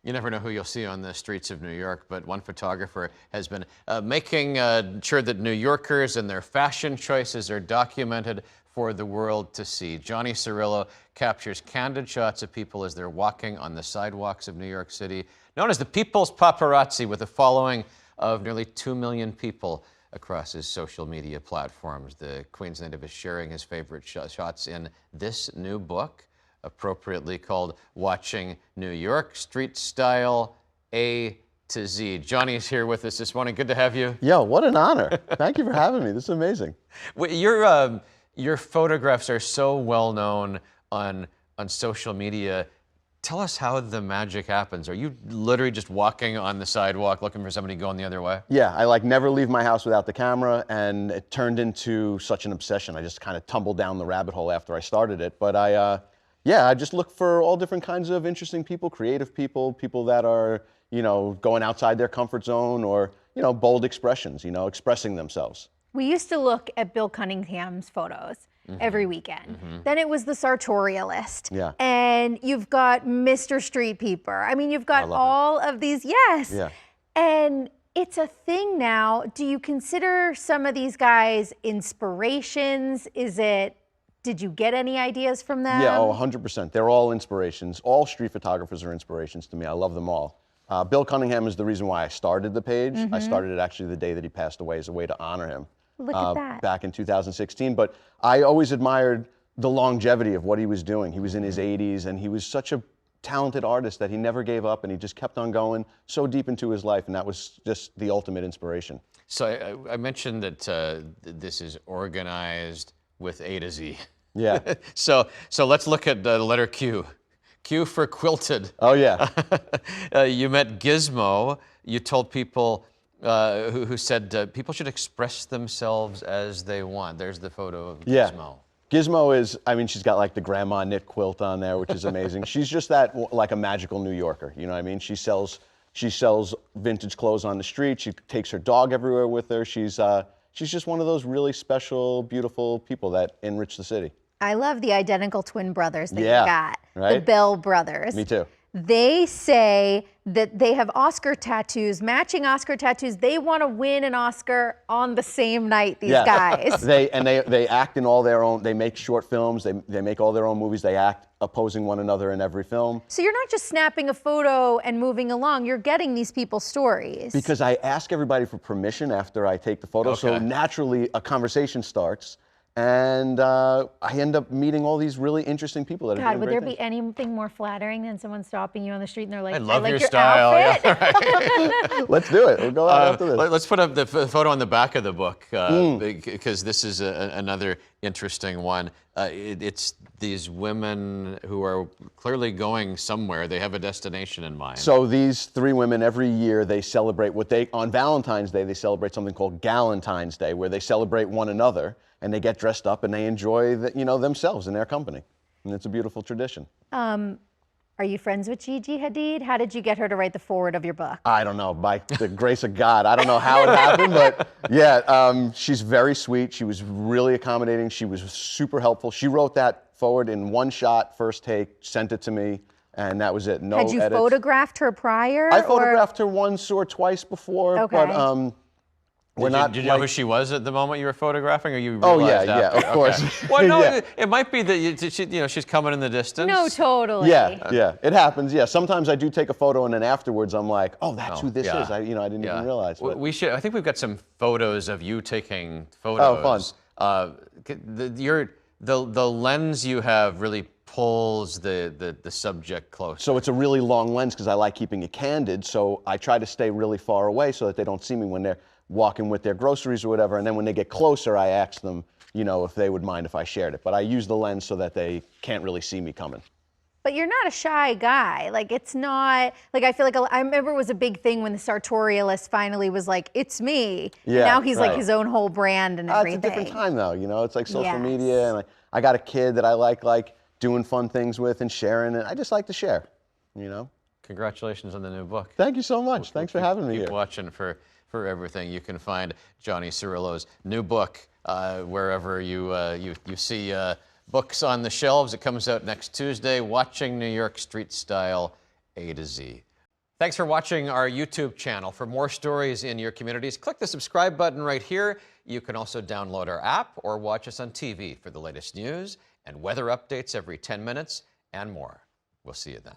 You never know who you'll see on the streets of New York, but one photographer has been making sure that New Yorkers and their fashion choices are documented for the world to see. Johnny Cirillo captures candid shots of people as they're walking on the sidewalks of New York City, known as the People's Paparazzi, with a following of nearly 2 million people across his social media platforms. The Queens native is sharing his favorite shots in this new book, appropriately called Watching New York, Street Style A to Z. Johnny's here with us this morning. Good to have you. Yo, what an honor. Thank you for having me. This is amazing. Your photographs are so well known on social media. Tell us how the magic happens. Are you literally just walking on the sidewalk looking for somebody going the other way? Yeah, I never leave my house without the camera, and it turned into such an obsession. I just kind of tumbled down the rabbit hole after I started it. But I just look for all different kinds of interesting people, creative people, people that are, going outside their comfort zone, or, bold expressions, expressing themselves. We used to look at Bill Cunningham's photos every weekend. Then it was the sartorialist. Yeah. And you've got Mr. Street Peeper. I mean, you've got all of these, yes. Yeah. And it's a thing now. Do you consider some of these guys inspirations? Did you get any ideas from them? Yeah, 100%. They're all inspirations. All street photographers are inspirations to me. I love them all. Bill Cunningham is the reason why I started the page. I started it actually the day that he passed away as a way to honor him. Look at that. Back in 2016. But I always admired the longevity of what he was doing. He was in his 80s, and he was such a talented artist that he never gave up, and he just kept on going so deep into his life, and that was just the ultimate inspiration. So I mentioned that this is organized with A to Z. Yeah. So let's look at the letter Q. Q for quilted. Oh, yeah. You met Gizmo. You told people who said people should express themselves as they want. There's the photo of Gizmo. Yeah. Gizmo is, she's got like the grandma knit quilt on there, which is amazing. She's just like a magical New Yorker, you know what I mean? She sells vintage clothes on the street. She takes her dog everywhere with her. She's just one of those really special, beautiful people that enrich the city. I love the identical twin brothers that you got. Right? The Bell brothers. Me too. They say that they have Oscar tattoos, matching Oscar tattoos. They want to win an Oscar on the same night, these guys. They act in all their own, they make short films, they make all their own movies, they act opposing one another in every film. So you're not just snapping a photo and moving along, you're getting these people's stories. Because I ask everybody for permission after I take the photo, so naturally a conversation starts. And I end up meeting all these really interesting people that are doing would great there be anything more flattering than someone stopping you on the street and they're like, I love like your your style. outfit? Yeah, right. Let's do it. We'll go out after this. Let's put up the photo on the back of the book, because this is another interesting one. It's these women who are clearly going somewhere. They have a destination in mind. So these three women, every year they celebrate on Valentine's Day, they celebrate something called Galentine's Day, where they celebrate one another and they get dressed up and they enjoy themselves and their company. And it's a beautiful tradition. Are you friends with Gigi Hadid? How did you get her to write the foreword of your book? I don't know, by the grace of God. I don't know how it happened, but yeah, she's very sweet. She was really accommodating. She was super helpful. She wrote that foreword in one shot, first take, sent it to me, and that was it. No edits. Had you photographed her prior? I photographed her once or twice before, but Did you know who she was at the moment you were photographing, or you realized yeah, after? of course. Okay. Well, no, it might be that she's coming in the distance. No, totally. Yeah, it happens. Yeah, sometimes I do take a photo and then afterwards I'm like, oh, that's who this is. I didn't even realize. But. We should. I think we've got some photos of you taking photos. Oh, fun. The lens you have really pulls the subject close. So it's a really long lens because I like keeping it candid. So I try to stay really far away so that they don't see me when they're walking with their groceries or whatever, and then when they get closer, I ask them, if they would mind if I shared it. But I use the lens so that they can't really see me coming. But you're not a shy guy. Like, it's not, like, I feel like, I remember it was a big thing when the sartorialist finally was like, it's me. Yeah, and now he's like his own whole brand and everything. It's a different time though, it's like social media, and I got a kid that I like doing fun things with and sharing, and I just like to share, Congratulations on the new book. Thank you so much. Thanks for having me here. Keep watching for everything. You can find Johnny Cirillo's new book wherever you see books on the shelves. It comes out next Tuesday. Watching New York Street Style A to Z. Thanks for watching our YouTube channel. For more stories in your communities, click the subscribe button right here. You can also download our app or watch us on TV for the latest news and weather updates every 10 minutes and more. We'll see you then.